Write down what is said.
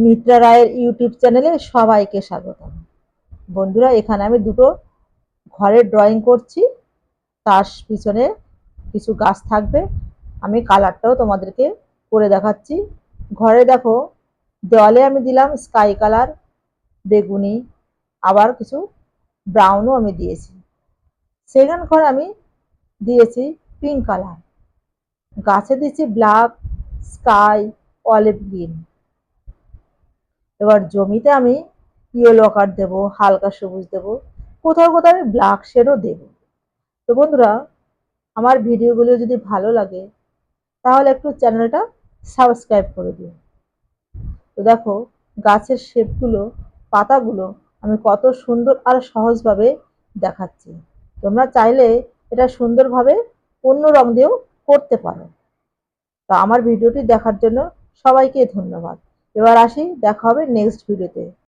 মিত্রা রায়ের ইউটিউব চ্যানেলে সবাইকে স্বাগত। বন্ধুরা, এখানে আমি দুটো ঘরের ড্রয়িং করছি, তার পিছনে কিছু গাছ থাকবে। আমি কালারটাও তোমাদেরকে করে দেখাচ্ছি। ঘরে দেখো, দেওয়ালে আমি দিলাম স্কাই কালার, বেগুনি, আবার কিছু ব্রাউনও আমি দিয়েছি। সেকেন্ড ঘরে আমি দিয়েছি পিঙ্ক কালার, গাছে দিচ্ছি ব্ল্যাক, স্কাই, অলিভ গ্রিন। এবার জমিতে আমি ইয়েলো কালার দেবো, হালকা সবুজ দেবো, কোথাও কোথাও আমি ব্ল্যাক শেডও দেবো। তো বন্ধুরা, আমার ভিডিওগুলো যদি ভালো লাগে তাহলে একটু চ্যানেলটা সাবস্ক্রাইব করে দিও। তো দেখো, গাছের শেপগুলো, পাতাগুলো আমি কত সুন্দর আর সহজভাবে দেখাচ্ছি। তোমরা চাইলে এটা সুন্দরভাবে অন্য রং দিয়েও করতে পারো। তো আমার ভিডিওটি দেখার জন্য সবাইকে ধন্যবাদ। এবার আসি, দেখা হবে নেক্সট ভিডিওতে।